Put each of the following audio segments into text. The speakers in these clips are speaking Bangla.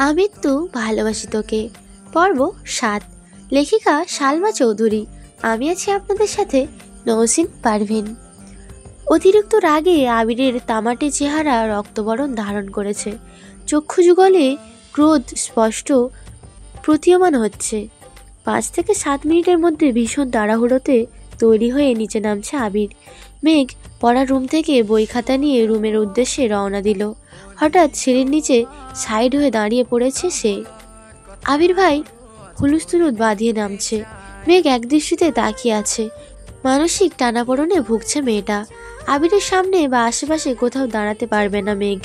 আমৃত্যু ভালোবাসি তোকে পর্ব ৭। লেখিকা সালমা চৌধুরী। আমি আছি আপনাদের সাথে নওশিন পারভিন। অতিরিক্ত রাগে আবিরের তামাটে চেহারা রক্তবরণ ধারণ করেছে। চক্ষু যুগলে ক্রোধ স্পষ্ট প্রতীয়মান হচ্ছে। ৫ থেকে ৭ মিনিটের মধ্যে ভীষণ তাড়াহুড়োতে তৈরি হয়ে নিচে নামছে আবির। মেঘ পড়ার রুম থেকে বই খাতা নিয়ে রুমের উদ্দেশ্যে রওনা দিল। হঠাৎ সিঁড়ির নিচে সাইড হয়ে দাঁড়িয়ে পড়েছে সে। আবির ভাই হুলুস্থুলুদ বাঁধিয়ে নামছে। মেঘ একদৃষ্টিতে তাকিয়ে আছে। মানসিক টানাপোড়েনে ভুগছে মেয়েটা। আবিরের সামনে বা আশেপাশে কোথাও দাঁড়াতে পারবে না মেঘ।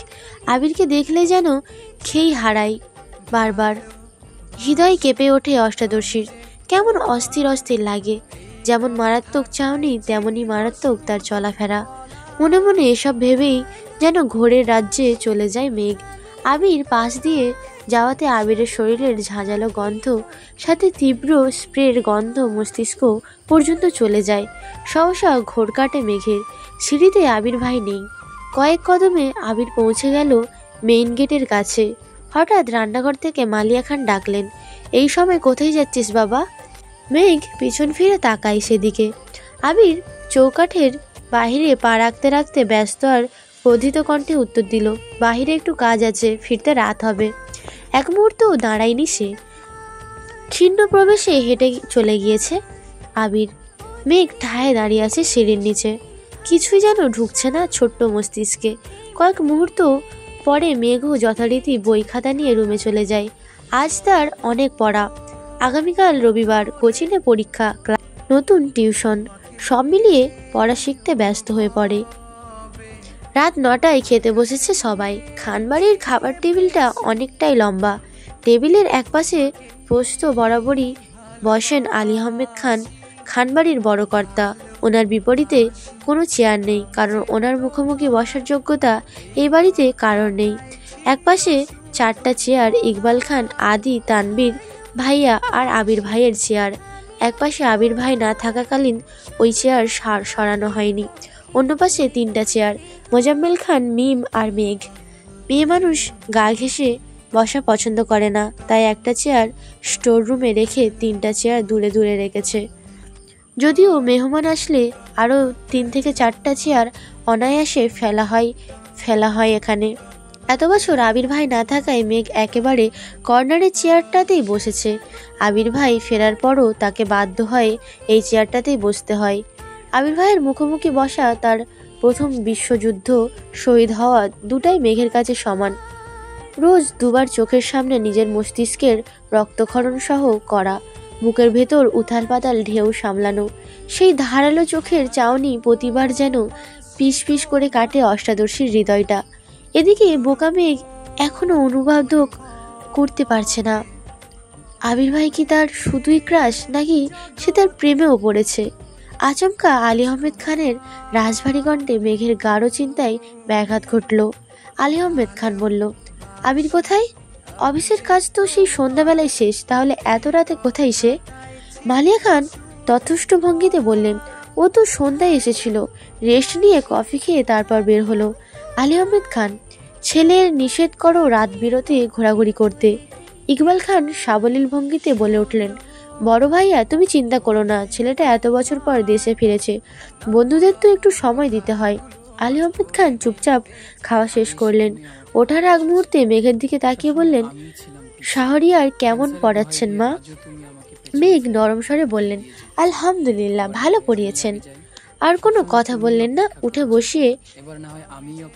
আবিরকে দেখলে যেন খেই হারায় বারবার। হৃদয় কেঁপে ওঠে অষ্টাদশীর। কেমন অস্থির অস্থির লাগে। যেমন মারাত্মক চাউনি তেমনই মারাত্মক তার চলাফেরা। মনে মনে এসব ভেবেই যেন ঘোরের রাজ্যে চলে যায় মেঘ। আবির পাশ দিয়ে যাওয়াতে আবিরের শরীরের ঝাঁঝালো গন্ধ সাথে তীব্র স্প্রের গন্ধ মস্তিষ্ক পর্যন্ত চলে যায়। সহসা ঘোর কাটে মেঘের। সিঁড়িতে আবির ভাই নেই। কয়েক কদমে আবির পৌঁছে গেল মেইন গেটের কাছে। হঠাৎ রান্নাঘর থেকে মালিয়া খান ডাকলেন, এই সময় কোথায় যাচ্ছিস বাবা? মেঘ পিছন ফিরে তাকায় সেদিকে। আবির চৌকাঠের বাহিরে পা রাখতে রাখতে ব্যস্ত আর ক্রোধিত কণ্ঠে উত্তর দিল, বাহিরে একটু কাজ আছে, ফিরতে রাত হবে। এক মুহূর্তও দাঁড়ায়নি সে। ক্ষীণ প্রবেশে হেঁটে চলে গিয়েছে আবির। মেঘ ঠায় দাঁড়িয়ে আছে সিঁড়ির নিচে। কিছুই যেন ঢুকছে না ছোট্ট মস্তিষ্কে। কয়েক মুহূর্ত পরে মেঘও যথারীতি বই খাতা নিয়ে রুমে চলে যায়। আজ তার অনেক পড়া। আগামীকাল রবিবার, কোচিংয়ে পরীক্ষা, নতুন টিউশন, সব মিলিয়ে পড়া শিখতে ব্যস্ত হয়ে পড়ে। রাত ৯টায় খেতে বসেছে সবাই। খানবাড়ির খাবার টেবিলটা অনেকটাই লম্বা। টেবিলের একপাশে প্রস্থ বরাবরই বসেন আলী আহমেদ খান, খানবাড়ির বড় কর্তা। ওনার বিপরীতে কোনো চেয়ার নেই, কারণ ওনার মুখোমুখি বসার যোগ্যতা এই বাড়িতে কারোর নেই। একপাশে 4টা চেয়ার ইকবাল খান, আদি, তানবীর ভাইয়া আর আবির ভাইয়ের চেয়ার। একপাশে আবির ভাই না থাকাকালীন ওই চেয়ার সরানো হয়নি। অন্য পাশে 3টা চেয়ার, মোজাম্মেল খান, মিম আর মেঘ। মেয়ে মানুষ গা ঘেঁষে বসা পছন্দ করে না, তাই একটা চেয়ার স্টোর রুমে রেখে 3টা চেয়ার দূরে দূরে রেখেছে। যদিও মেহমান আসলে আরও 3 থেকে 4টা চেয়ার অনায়াসে ফেলা হয় এখানে। এত বছর আবির ভাই না থাকায় মেঘ একেবারে কর্নারের চেয়ারটাতেই বসেছে। আবির ভাই ফেরার পরও তাকে বাধ্য হয়ে এই চেয়ারটাতেই বসতে হয়। আবির ভাইয়ের মুখোমুখি বসা, তার প্রথম বিশ্বযুদ্ধ শহীদ হওয়া, দুটাই মেঘের কাছে সমান। রোজ দুবার চোখের সামনে নিজের মস্তিষ্কের রক্তক্ষরণ সহ করা, বুকের ভেতর উথাল পাতাল ঢেউ সামলানো, সেই ধারালো চোখের চাউনি প্রতিবার যেন পিস পিস করে কাটে অষ্টাদশীর হৃদয়টা। এদিকে বোকা মেঘ এখনো অনুভব করতে পারছে না আবির ভাই কি তার শুধুই ক্রাশ, নাকি সে তার প্রেমেও পড়েছে। আচমকা আলী আহমেদ খানের রাজভারী কণ্ঠে মেঘের গাঢ় চিন্তায় ব্যাঘাত ঘটল। আলী আহমেদ খান বলল, আবির কোথায়? অফিসের কাজ তো সেই সন্ধ্যাবেলায় শেষ, তাহলে এত রাতে কোথায় সে? মালিয়া খান তথ্যস্থ ভঙ্গিতে বললেন, ও তো সন্ধ্যায় এসেছিল, রেস্ট নিয়ে কফি খেয়ে তারপর বের হলো। আলী আহমেদ খান, ছেলের নিষেধ করো রাত বিরতে ঘোরাঘুরি করতে। ইকবাল খান সাবলীল ভঙ্গিতে বলে উঠলেন, বড় ভাইয়া তুমি চিন্তা করো না, ছেলেটা এত বছর পর দেশে ফিরেছে, বন্ধুদের তো একটু সময় দিতে হয়। আলী আহমেদ খান চুপচাপ খাওয়া শেষ করলেন। ওঠার আগ মুহূর্তে মেঘের দিকে তাকিয়ে বললেন, শাহরিয়ার কেমন পড়াচ্ছেন মা? মেঘ নরম স্বরে বললেন, আলহামদুলিল্লাহ, ভালো পড়িয়েছেন। আর কোনো কথা বললেন না।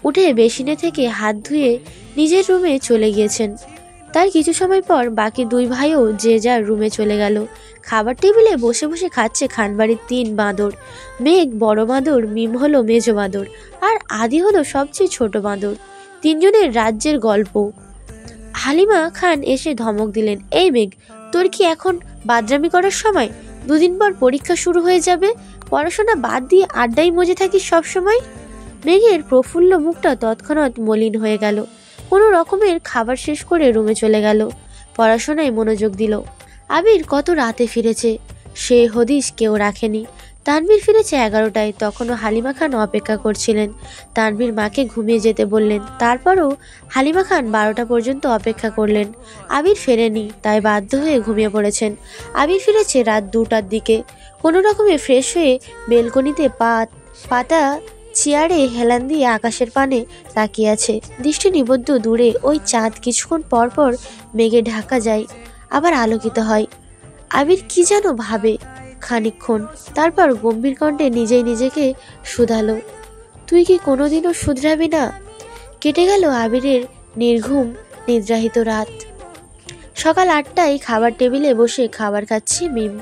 উঠে বেসিনে থেকে হাত ধুয়ে নিজের রুমে চলে গিয়েছেন। তার কিছু সময় পর বাকি 2 ভাইও যে যার রুমে চলে গেল। খাবার টেবিলে বসে বসে খাচ্ছে খানবাড়ির 3 বাঁদর। মেঘ বড় বাঁদর, মিম হলো মেজ বাঁদর, আর আদি হলো সবচেয়ে ছোট বাঁদর। 3 জনের রাজ্যের গল্প। হালিমা খান এসে ধমক দিলেন, এই মেঘ, তোর কি এখন বাদরামি করার সময়? 2 দিন পর পরীক্ষা শুরু হয়ে যাবে, পড়াশোনা বাদ দিয়ে আড্ডাই মজে থাকিস সব সময়। মেঘের প্রফুল্ল মুখটা তৎক্ষণাৎ মলিন হয়ে গেল। কোনো রকমের খাবার শেষ করে রুমে চলে গেল। পড়াশোনায় মনোযোগ দিল। আবির কত রাতে ফিরেছে সে হদিস কেউ রাখেনি। তানভীর ফিরেছে 11টায়। তখনও হালিমা খান অপেক্ষা করছিলেন। তানভীর মাকে ঘুমিয়ে যেতে বললেন। তারপরও হালিমা খান 12টা পর্যন্ত অপেক্ষা করলেন। আবির ফেরেনি, তাই বাধ্য হয়ে ঘুমিয়ে পড়েছেন। আবির ফিরেছে রাত 2টার দিকে। কোনো রকমে ফ্রেশ হয়ে বেলকনিতে পাতা চেয়ারে হেলান দিয়ে আকাশের পানে তাকিয়ে আছে। দৃষ্টি নিবদ্ধ দূরে ওই চাঁদ কিছুক্ষণ পর পর মেঘে ঢাকা যায়, আবার আলোকিত হয়। আবির কি যেন ভাবে খানিকক্ষণ, তারপর গম্ভীর কণ্ঠে নিজেই নিজেকে শুধালো, তুই কি কোনোদিনও শুধরাবি না? কেটে গেল আবিরের নির্ঘুম নিদ্রাহিত রাত। সকাল 8টায় খাবার টেবিলে বসে খাবার খাচ্ছে মিম।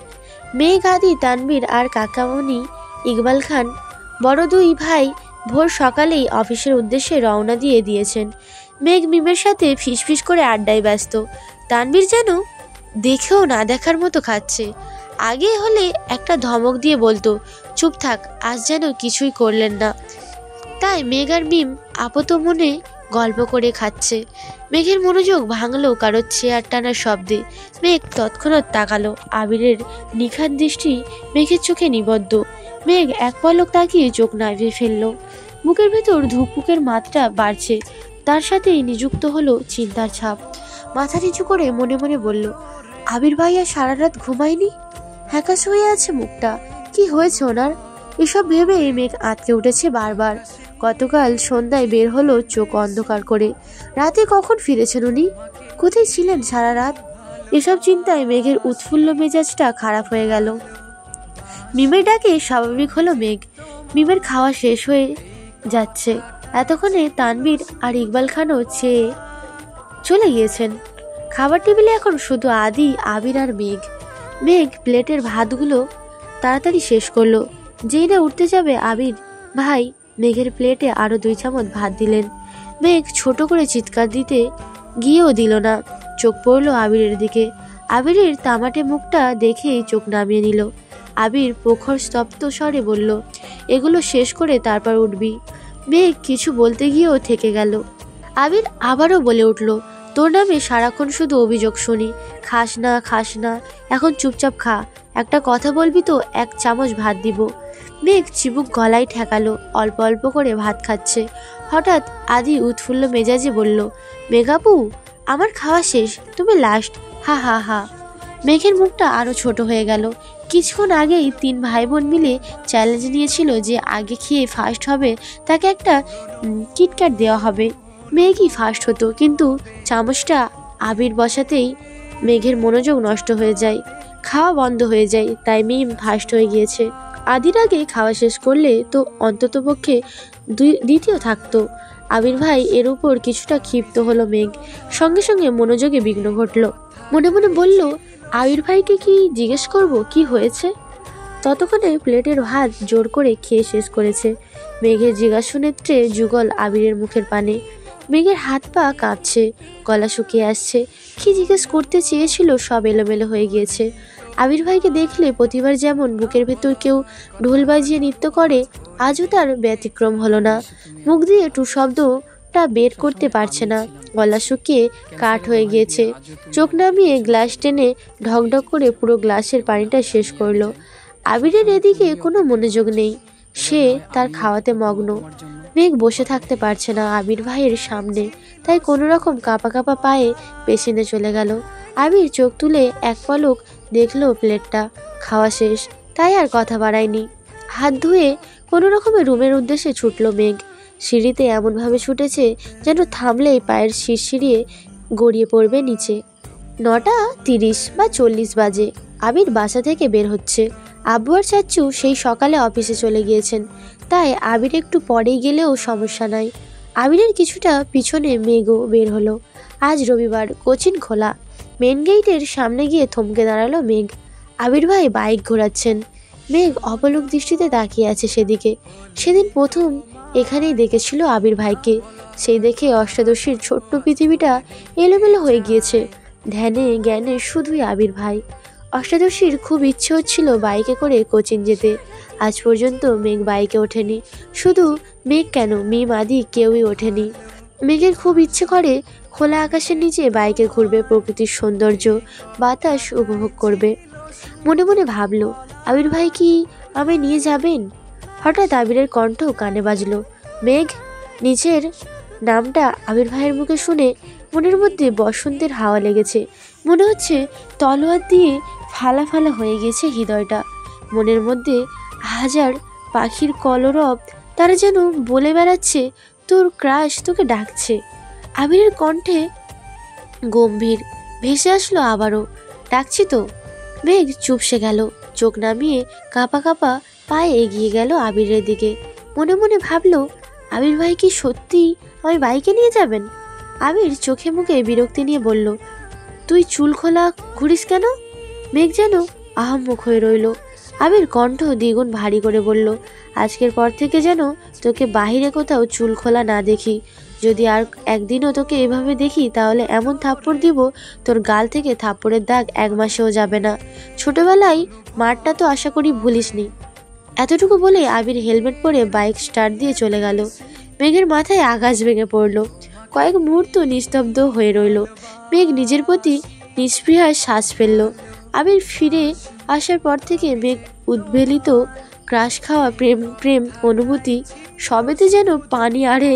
মেঘ, আদি, তানভীর আর কাকামণি ইকবাল খান বড় দুই ভাই ভোর সকালেই অফিসের উদ্দেশ্যে রওনা দিয়ে দিয়েছেন। মেঘ মিমের সাথে ফিসফিস করে আড্ডায় ব্যস্ত। তানভীর যেন দেখেও না দেখার মতো খাচ্ছে। আগে হলে একটা ধমক দিয়ে বলতো, চুপ থাক, আজ যেন কিছুই করলেন না। তাই মেঘ আর মিম আপত মনে গল্প করে খাচ্ছে। মেঘের মনোযোগ ভাঙলো কারো চেয়ার টানার শব্দে। মেঘ তৎক্ষণাৎ তাকালো। আবিরের নিখাদ দৃষ্টি মেঘের চোখে নিবদ্ধ। মেঘ এক পলক তাকিয়ে চোখ নামিয়ে ফেলল। বুকের ভেতর ধুকপুকের মাত্রা বাড়ছে। তার সাথেই নিযুক্ত হলো চিন্তার ছাপ। মাথা নিচু করে মনে মনে বলল, আবির ভাইয়া সারা রাত ঘুমায়নি, হ্যাকাশ হয়ে আছে মুখটা, কি হয়েছে ওনার? এসব ভেবে মেঘ আঁতকে উঠেছে বারবার। গতকাল সন্ধ্যায় বের হলো চোখ অন্ধকার করে। রাতে কখন ফিরেছেন উনি? কোথায় ছিলেন সারা রাত? এসব চিন্তায় মেঘের উৎফুল্ল মেজাজটা খারাপ হয়ে গেল। মিমের ডাকে স্বাভাবিক হলো মেঘ। মিমের খাওয়া শেষ হয়ে যাচ্ছে। এতক্ষণে তানভীর আর ইকবাল খানও চেয়ে চলে গিয়েছেন। খাবার টেবিলে এখন শুধু আদি, আবির আর মেঘ। মেঘ প্লেটের ভাতগুলো তাড়াতাড়ি শেষ করলো। যেই না উঠতে যাবে আবির ভাই মেঘের প্লেটে আরো 2 চামচ ভাত দিলেন। মেঘ ছোট করে চিৎকার দিতে গিয়েও দিল না। চোখ পড়লো আবিরের দিকে। আবিরের তামাটে মুখটা দেখেই চোখ নামিয়ে নিল। আবির প্রখর স্তব্ধ স্বরে বলল, এগুলো শেষ করে তারপর উঠবি। মেঘ কিছু বলতে গিয়েও থেকে গেল। আবির আবারও বলে উঠল, তোর নামে সারাক্ষণ শুধু অভিযোগ শুনি, খাস না খাস না, এখন চুপচাপ খা। একটা কথা বলবি তো 1 চামচ ভাত দিব। মেঘ চিবুক গলায় ঠেকালো, অল্প অল্প করে ভাত খাচ্ছে। হঠাৎ আদি উৎফুল্ল মেজাজে বলল, মেঘাপু, আমার খাওয়া শেষ, তুমি লাস্ট, হা হা হা। মেঘের মুখটা আরো ছোট হয়ে গেল। কিছুক্ষণ আগেই 3 ভাই বোন মিলে চ্যালেঞ্জ নিয়েছিল যে আগে খেয়ে ফার্স্ট হবে তাকে একটা কিটক্যাট দেওয়া হবে। মেঘই ফার্স্ট হতো, কিন্তু চামচটা আবির বসাতেই মেঘের মনোযোগ নষ্ট হয়ে যায়, খাওয়া বন্ধ হয়ে যায়। তাই মিম ফার্স্ট হয়ে গিয়েছে। আদির আগে খাওয়া শেষ করলে তো অন্ততপক্ষে দ্বিতীয় থাকতো। আবির ভাই এর উপর কিছুটা ক্ষিপ্ত হলো মেঘ। সঙ্গে সঙ্গে মনোযোগে বিঘ্ন ঘটল। মনে মনে বলল, আবির ভাইকে কি জিজ্ঞেস করব কি হয়েছে? ততক্ষণে প্লেটের ভাত জোর করে খেয়ে শেষ করেছে। মেঘের জিজ্ঞাসা নেত্রে যুগল আবিরের মুখের পানে। মেঘের হাত পা কাঁপছে, গলা শুকিয়ে আসছে। কি জিজ্ঞেস করতে চেয়েছিল সব এলোমেলো হয়ে গিয়েছে। আবির ভাইকে দেখলে প্রতিবার যেমন বুকের ভেতর কেউ ঢোল বাজিয়ে নৃত্য করে, আজও তার ব্যতিক্রম হলো না। মুখ দিয়ে টু শব্দটা বের করতে পারছে না, গলা শুকিয়ে কাঠ হয়ে গিয়েছে। চোখ নামিয়ে গ্লাস টেনে ঢকঢক করে পুরো গ্লাসের পানিটা শেষ করলো। আবিরের এদিকে কোনো মনোযোগ নেই, সে তার খাওয়াতে মগ্ন। মেঘ বসে থাকতে পারছে না আবির ভাইয়ের সামনে, তাই কোনো রকম কাঁপা কাঁপা পায়ে পেছনে চলে গেল। আবির চোখ তুলে এক পলক দেখলো প্লেটটা খাওয়া শেষ, তাই আর কথা বাড়ায়নি। হাত ধুয়ে কোনো রকমের রুমের উদ্দেশ্যে ছুটলো মেঘ। সিঁড়িতে এমনভাবে ছুটেছে যেন থামলেই পায়ের শিরশিরিয়ে গড়িয়ে পড়বে নিচে। 9:30 বা 40 বাজে। আবির বাসা থেকে বের হচ্ছে। আব্বু আর চাচ্চু সেই সকালে অফিসে চলে গিয়েছেন, তাই আবির একটু পরেই গেলেও সমস্যা নাই। আবিরের কিছুটা পিছনে মেঘও বের হলো। আজ রবিবার, কোচিং খোলা। মেন গেটের সামনে গিয়ে থমকে দাঁড়ালো মেঘ। আবির ভাই বাইক ঘোরাচ্ছেন। মেঘ অপলক দৃষ্টিতে তাকিয়ে আছে সেদিকে। সেদিন প্রথম এখানেই দেখেছিল আবির ভাইকে। সেই দেখে অষ্টাদশীর ছোট্ট পৃথিবীটা এলোমেলো হয়ে গিয়েছে। ধ্যানে জ্ঞানে শুধুই আবির ভাই। অষ্টাদশীর খুব ইচ্ছে হচ্ছিল বাইকে করে কোচিং যেতে। আজ পর্যন্ত মেঘ বাইকে ওঠেনি। শুধু মেঘ কেন, মিম আদি কেউই ওঠেনি। মেঘের খুব ইচ্ছে করে খোলা আকাশের নিচে বাইকে ঘুরবে, প্রকৃতির সৌন্দর্য বাতাস উপভোগ করবে। মনে মনে ভাবলো, আবির ভাই কি আমায় নিয়ে যাবেন? হঠাৎ আবিরের কণ্ঠ কানে বাজলো, মেঘ। নিচের নামটা আবির ভাইয়ের মুখে শুনে মনের মধ্যে বসন্তের হাওয়া লেগেছে। মনে হচ্ছে তলোয়ার দিয়ে ফালা ফালা হয়ে গেছে হৃদয়টা। মনের মধ্যে হাজার পাখির কলরব, তারা যেন বলে বেড়াচ্ছে তোর ক্রাশ তোকে ডাকছে। আবিরের কণ্ঠে গম্ভীর ভেসে আসলো আবারও, ডাকছি তো। মেঘ চুপসে গেল, চোখ নামিয়ে কাঁপা কাঁপা পায়ে এগিয়ে গেল আবিরের দিকে। মনে মনে ভাবলো, আবির ভাই কি সত্যি আমি বাইকে নিয়ে যাবেন? আবির চোখে মুখে বিরক্তি নিয়ে বলল, তুই চুল খোলা ঘুরিস কেন? মেঘ যেন আহাম্মক হয়ে রইল। আবির কণ্ঠ দ্বিগুণ ভারী করে বলল, আজকের পর থেকে যেন তোকে বাহিরে কোথাও চুল খোলা না দেখি। যদি আর একদিনও তোকে এভাবে দেখি তাহলে এমন থাপ্পড় দিব তোর গাল থেকে থাপ্পড়ের দাগ 1 মাসেও যাবে না। ছোটবেলায় মারটা তো আশা করি ভুলিসনি। এতটুকু বলে আবির হেলমেট পরে বাইক স্টার্ট দিয়ে চলে গেল। মেঘের মাথায় আকাশ ভেঙে পড়ল। কয়েক মুহূর্ত নিস্তব্ধ হয়ে রইল। মেঘ নিজের প্রতি নিস্পৃহার শ্বাস ফেলল। আবির ফিরে আসার পর থেকে মেঘ উদ্বেলিত, ক্রাশ খাওয়া প্রেম প্রেম অনুভূতি সবেতে যেন পানি আড়ে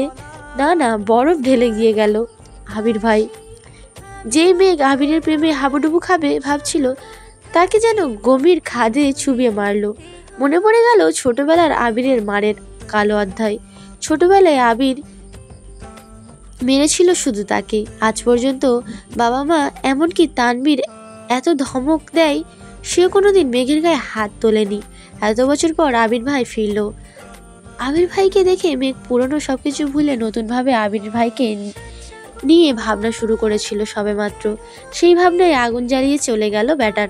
না বরফ ঢেলে গিয়ে গেল। আবির ভাই, যেই মেঘ আবিরের প্রেমে হাবুডুবু খাবে ভাবছিল, তাকে যেন গভীর খাদে চুবিয়ে মারল। মনে পড়ে গেল ছোটবেলার আবিরের মারের কালো অধ্যায়। ছোটবেলায় আবির মেরেছিল শুধু তাকে। আজ পর্যন্ত বাবা মা, এমনকি তানবীর এত ধমক দেয়, সেও কোনোদিন মেঘের গায়ে হাত তোলেনি। এত বছর পর আবির ভাই ফিরল। আবির ভাইকে দেখে মেঘ পুরনো সবকিছু ভুলে নতুনভাবে আবির ভাইকে নিয়ে ভাবনা শুরু করেছিল সবেমাত্র। সেই ভাবনায় আগুন জ্বালিয়ে চলে গেল ব্যাটার।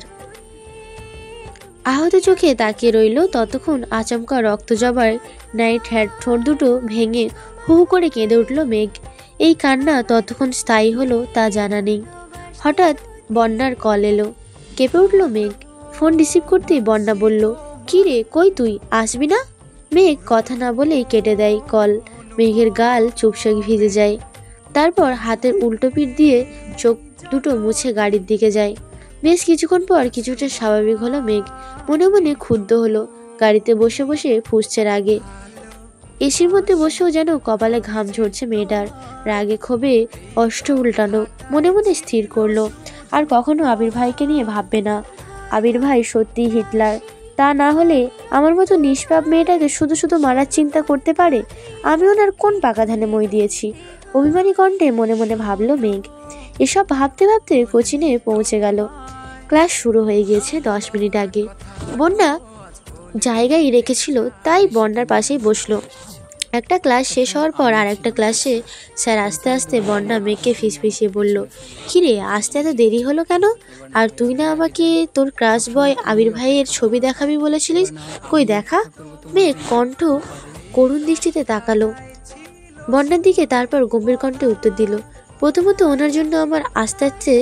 আহত চোখে তাকিয়ে রইল ততক্ষণ আচমকা রক্ত জবার নাইট হ্যাড ঠোঁট দুটো ভেঙে হু হু করে কেঁদে উঠল মেঘ। এই কান্না ততক্ষণ স্থায়ী হলো তা জানা নেই। হঠাৎ বন্যার কল এলো। কেঁপে উঠল মেঘ। ফোন রিসিভ করতেই বন্যা বলল, কি রে, কই তুই, আসবি না? মেঘ কথা না বলেই কেটে দেয় কল। মেঘের গাল চুপসে ভিজে যায়। তারপর হাতের উল্টো পিঠ দিয়ে চোখ দুটো মুছে গাড়ির দিকে যায়। বেশ কিছুক্ষণ পর কিছুটা স্বাভাবিক হলো মেঘ। মনে মনে ক্ষুব্ধ হলো। গাড়িতে বসে বসে ফুঁসছে রাগে। এসির মধ্যে বসেও যেন কপালে ঘাম ঝরছে মেয়েটার। রাগে ক্ষোভে অষ্ট উল্টানো। মনে মনে স্থির করলো, আর কখনো আবির ভাইকে নিয়ে ভাববে না। আবির ভাই সত্যি হিটলার। তা না হলে আমার মতো নিষ্পাপ মেয়েটাকে শুধু শুধু মারার চিন্তা করতে পারে? আমি ওনার কোন পাকা ধানে মই দিয়েছি? অভিমানী কণ্ঠে মনে মনে ভাবলো মেঘ। এসব ভাবতে ভাবতে কোচিনে পৌঁছে গেল। ক্লাস শুরু হয়ে গিয়েছে 10 মিনিট আগে। বন্যা জায়গায় রেখেছিল, তাই বন্যার পাশেই বসলো। একটা ক্লাস শেষ হওয়ার পর আর একটা ক্লাসে স্যার আস্তে আস্তে বন্যা মেঘকে ফিসফিসিয়ে বলল, কিরে, আসতে এত দেরি হলো কেন? আর তুই না আমাকে তোর ক্লাস বয় আবির ভাইয়ের ছবি দেখাবি বলেছিলিস, কই দেখা? মেঘ কণ্ঠ করুণ দৃষ্টিতে তাকালো বন্যার দিকে, তারপর গম্ভীর কণ্ঠে উত্তর দিল, প্রথমত ওনার জন্য আমার আসতে আসতে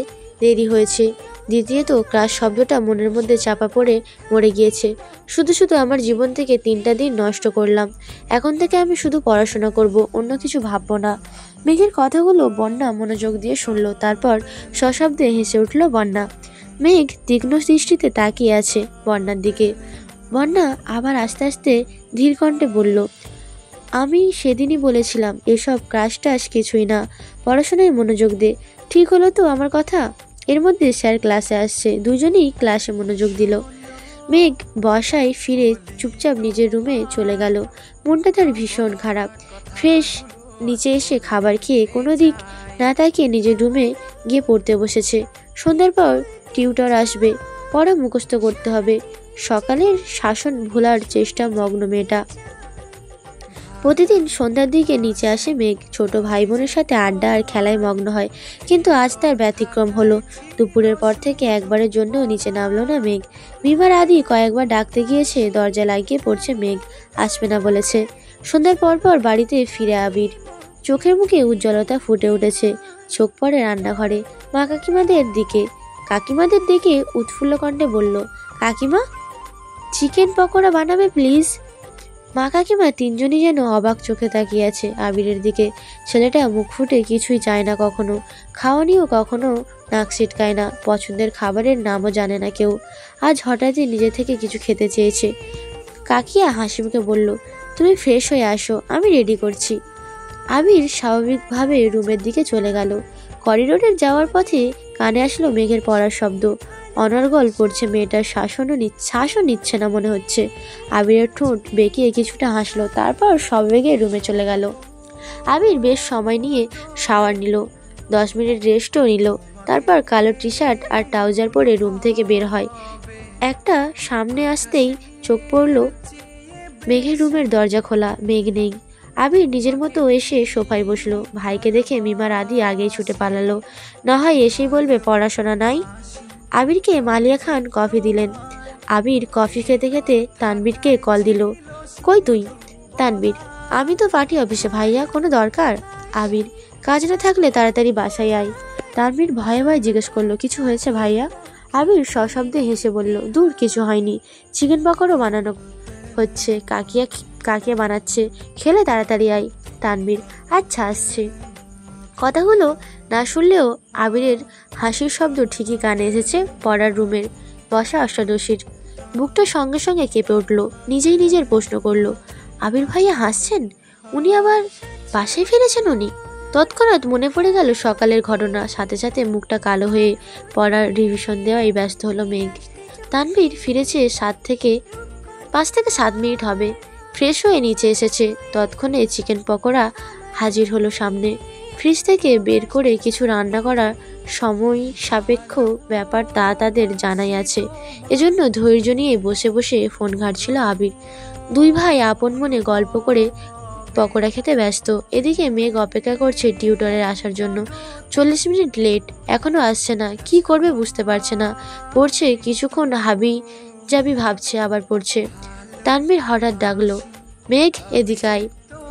দেরি হয়েছে, দ্বিতীয়ত ক্লাস শব্দটা মনের মধ্যে চাপা পড়ে মরে গিয়েছে। শুধু শুধু আমার জীবন থেকে 3টা দিন নষ্ট করলাম। এখন থেকে আমি শুধু পড়াশোনা করব, অন্য কিছু ভাববো না। মেঘের কথাগুলো বন্যা মনোযোগ দিয়ে শুনল। তারপর সশব্দে হেসে উঠল বন্যা। মেঘ তীক্ষ্ণ দৃষ্টিতে তাকিয়ে আছে বন্যার দিকে। বন্যা আবার আস্তে আস্তে ধীর কণ্ঠে বলল, আমি সেদিনই বলেছিলাম এসব ক্রাশ টাশ কিছুই না, পড়াশোনায় মনোযোগ দে। ঠিক হলো তো আমার কথা? এর মধ্যে স্যার ক্লাসে আসছে। দুজনেই ক্লাসে মনোযোগ দিল। মেঘ বসায় ফিরে চুপচাপ নিজের রুমে চলে গেল। মনটা তার ভীষণ খারাপ। ফ্রেশ নিচে এসে খাবার খেয়ে কোনো দিক না তাকিয়ে নিজের রুমে গিয়ে পড়তে বসেছে। সন্ধ্যার পর টিউটর আসবে, পড়া মুখস্থ করতে হবে। সকালের শাসন ভোলার চেষ্টা মগ্ন মেয়েটা। প্রতিদিন সন্ধ্যার দিকে নিচে আসে মেঘ, ছোট ভাই বোনের সাথে আড্ডা আর খেলায় মগ্ন হয়। কিন্তু আজ তার ব্যতিক্রম হলো। দুপুরের পর থেকে একবারের জন্যও নিচে নামলো না মেঘ। বিমার আদি কয়েকবার ডাকতে গিয়েছে, দরজা লাগিয়ে পড়ছে মেঘ, আসবে না বলেছে। সন্ধ্যার পর পর বাড়িতে ফিরে আবির। চোখের মুখে উজ্জ্বলতা ফুটে উঠেছে। চোখ পড়ে রান্নাঘরে মা কাকিমাদের দিকে। কাকিমাদের দিকে উৎফুল্ল কণ্ঠে বলল, কাকিমা, চিকেন পকোড়া বানাবে প্লিজ। মা কাকিমা তিনজনই যেন অবাক চোখে তাকিয়ে আছে আবিরের দিকে। ছেলেটা মুখ ফুটে কিছুই চায় না কখনো, খাওয়া নিয়েও কখনো নাক ছিটকায় না, পছন্দের খাবারের নামও জানে না কেউ। আজ হঠাৎই নিজে থেকে কিছু খেতে চেয়েছে। কাকিয়া হাসি মুখে বলল, তুমি ফ্রেশ হয়ে আসো, আমি রেডি করছি। আবির স্বাভাবিকভাবে রুমের দিকে চলে গেল। করিডোরের যাওয়ার পথে কানে আসলো মেঘের পড়ার শব্দ। অনর্গল পড়ছে মেয়েটার, শ্বাসও নিচ্ছে না মনে হচ্ছে। আবিরের ঠোঁট বেঁকিয়ে কিছুটা হাসলো, তারপর সবেগে রুমে চলে গেল। আবির বেশ সময় নিয়ে শাওয়ার নিল, 10 মিনিট রেস্টও নিল। তারপর কালো টি শার্ট আর ট্রাউজার পরে রুম থেকে বের হয়। একটা সামনে আসতেই চোখ পড়ল মেঘের রুমের দরজা খোলা, মেঘ নেই। আবির নিজের মতো এসে সোফায় বসলো। ভাইকে দেখে মিমার আদি আগেই ছুটে পালালো, না হয় এসেই বলবে পড়াশোনা নাই। আবিরকে মালিয়া খান কফি দিলেন। আবির কফি খেতে খেতে তানবীরকে কল দিল। কই তুই? তানবীর, আমি তো পার্টি অফিসে ভাইয়া, কোনো দরকার? আবির, কাজ না থাকলে তাড়াতাড়ি বাসায় আয়। তানবীর ভয়ে ভয়ে জিজ্ঞেস করলো, কিছু হয়েছে ভাইয়া? আবির সশব্দে হেসে বলল, দূর কিছু হয়নি, চিকেন পকোড়া বানানো হচ্ছে, কাকিয়া বানাচ্ছে, খেলে তাড়াতাড়ি আয়। তানবীর, আচ্ছা আসছে। কথাগুলো না শুনলেও আবিরের হাসির শব্দ ঠিকই কানে এসেছে পড়ার রুমের বসা অষ্টাদশীর। বুকটা সঙ্গে সঙ্গে কেঁপে উঠল। নিজেই নিজের প্রশ্ন করল, আবির ভাইয়া হাসছেন? উনি আবার বাসায় ফিরেছেন? উনি? তৎক্ষণাৎ মনে পড়ে গেল সকালের ঘটনা। সাথে সাথে মুখটা কালো হয়ে পড়ার রিভিশন দেওয়াই ব্যস্ত হলো মেঘ। তানবীর ফিরেছে 5 থেকে 7 মিনিট হবে। ফ্রেশ হয়ে নিচে এসেছে, তৎক্ষণে চিকেন পকোড়া হাজির হলো সামনে। ফ্রিজ থেকে বের করে কিছু রান্না করার সময় সাপেক্ষ ব্যাপার তা তাদের জানাই আছে, এজন্য ধৈর্য নিয়ে বসে বসে ফোন ঘাঁটছিল আবির। দুই ভাই আপন মনে গল্প করে পকোড়া খেতে ব্যস্ত। এদিকে মেঘ অপেক্ষা করছে টিউটরের আসার জন্য। 40 মিনিট লেট, এখনো আসছে না। কি করবে বুঝতে পারছে না। পড়ছে, কিছুক্ষণ হাবি যাবি ভাবছে, আবার পড়ছে। তানবীর হঠাৎ ডাকলো, মেঘ এদিকে আয়।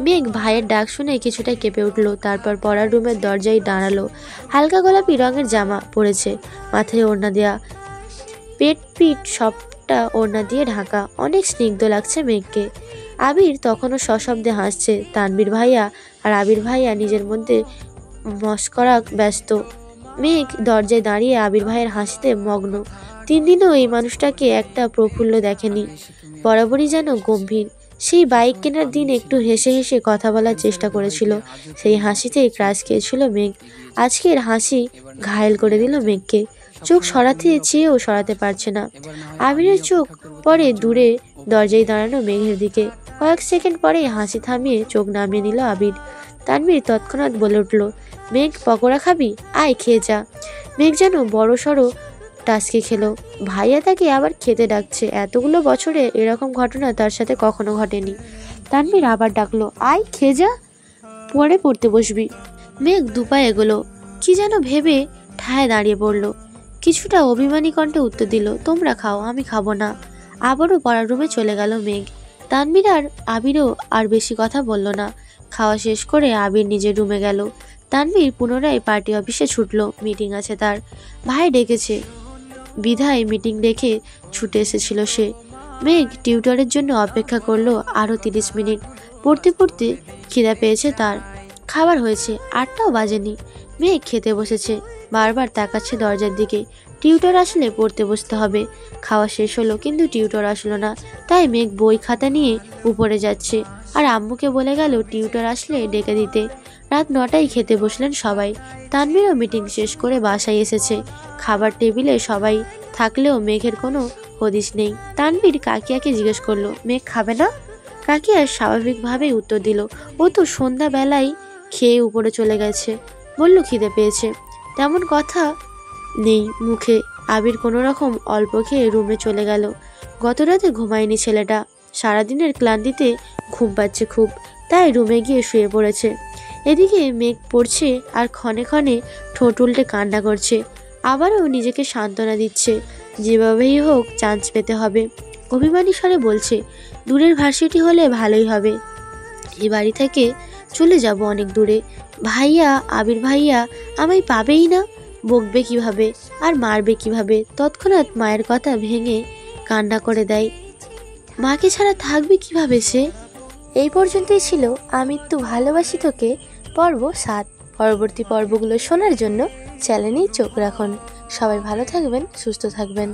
মেঘ ভাইয়ের ডাক শুনে কিছুটা কেঁপে উঠল। তারপর পড়ার রুমের দরজায় দাঁড়ালো। হালকা গোলাপি রঙের জামা পরেছে, মাথায় ওড়না দেয়া, পিঠ সবটা ওড়না দিয়ে ঢাকা। অনেক স্নিগ্ধ লাগছে মেঘকে। আবির তখনও সশব্দে হাসছে। তানবীর ভাইয়া আর আবির ভাইয়া নিজের মধ্যে মস্করা ব্যস্ত। মেঘ দরজায় দাঁড়িয়ে আবির ভাইয়ের হাসিতে মগ্ন। 3 দিনও এই মানুষটাকে একটা প্রফুল্ল দেখেনি, বরাবরই যেন গম্ভীর। সেই বাইক কেনার দিন একটু হেসে হেসে কথা বলার চেষ্টা করেছিল, সেই হাসিতেই ক্রাশ খেয়েছিল মেঘ। আজকের হাসি ঘায়েল করে দিল মেঘকে। চোখ সরাতে চেয়েও সরাতে পারছে না। আবিরের চোখ পরে দূরে দরজায় দাঁড়ানো মেঘের দিকে। কয়েক সেকেন্ড পরেই হাসি থামিয়ে চোখ নামিয়ে নিল আবির। তানবীর তৎক্ষণাৎ বলে উঠল, মেঘ পকোড়া খাবি? আয় খেয়ে যা। মেঘ যেন বড় সড়ো টাসকে খেলো। ভাইয়া তাকে আবার খেতে ডাকছে। এতগুলো বছরে এরকম ঘটনা তার সাথে কখনো ঘটেনি। তানবীর আবার ডাকলো, আয় খেয়ে যা, পরে পড়তে বসবি। মেঘ দুপায়ে এগোলো, কি যেন ভেবে ঠায় দাঁড়িয়ে পড়ল। কিছুটা অভিমানী কণ্ঠে উত্তর দিল, তোমরা খাও, আমি খাবো না। আবারও পড়ার রুমে চলে গেল মেঘ। তানবীর আর আবিরও আর বেশি কথা বলল না। খাওয়া শেষ করে আবির নিজের রুমে গেল। তানবীর পুনরায় পার্টি অফিসে ছুটলো, মিটিং আছে তার। ভাই ডেকেছে বিধায় মিটিং রেখে ছুটে এসেছিল সে। মেঘ টিউটরের জন্য অপেক্ষা করলো আরও 30 মিনিট। পড়তে পড়তে খিদা পেয়েছে তার। খাবার হয়েছে, 8টাও বাজেনি। মেঘ খেতে বসেছে, বারবার তাকাচ্ছে দরজার দিকে। টিউটর আসলে পড়তে বসতে হবে। খাওয়া শেষ হলো, কিন্তু টিউটর আসলো না। তাই মেঘ বই খাতা নিয়ে উপরে যাচ্ছে, আর আম্মুকে বলে গেল টিউটর আসলে ডেকে দিতে। রাত 9টায় খেতে বসলেন সবাই। তানবীরও মিটিং শেষ করে বাসায় এসেছে। খাবার টেবিলে সবাই থাকলেও মেঘের কোনো হদিস নেই। তানবীর কাকিয়াকে জিজ্ঞেস করলো, মেঘ খাবে না? কাকিয়া স্বাভাবিকভাবেই উত্তর দিল, ও তো সন্ধ্যাবেলায় খেয়ে উপরে চলে গেছে, বলল খিদে পেয়েছে। তেমন কথা নেই মুখে। আবির কোনো রকম অল্প খেয়ে রুমে চলে গেল। গত রাতে ঘুমায়নি ছেলেটা, সারাদিনের ক্লান্তিতে ঘুম পাচ্ছে খুব, তাই রুমে গিয়ে শুয়ে পড়েছে। এদিকে মেঘ পড়ছে আর ক্ষণে ক্ষণে ঠোঁট উল্টে কান্না করছে। আবারও নিজেকে সান্ত্বনা দিচ্ছে, যেভাবেই হোক চান্স পেতে হবে। অভিমানী স্বরে বলছে, দূরের ভার্সিটি হলে ভালোই হবে, এই বাড়ি থেকে চলে যাব অনেক দূরে। ভাইয়া, আবির ভাইয়া আমায় পাবেই না, বকবে কিভাবে আর মারবে কিভাবে? তৎক্ষণাৎ মায়ের কথা ভেঙে কান্না করে দেয়। মাকে ছাড়া থাকবে কিভাবে সে? এই পর্যন্তই ছিল আমৃত্যু ভালোবাসি তোকে পর্ব 7। পরবর্তী পর্বগুলো শোনার জন্য চ্যানেলেই চোখ রাখুন। সবাই ভালো থাকবেন, সুস্থ থাকবেন।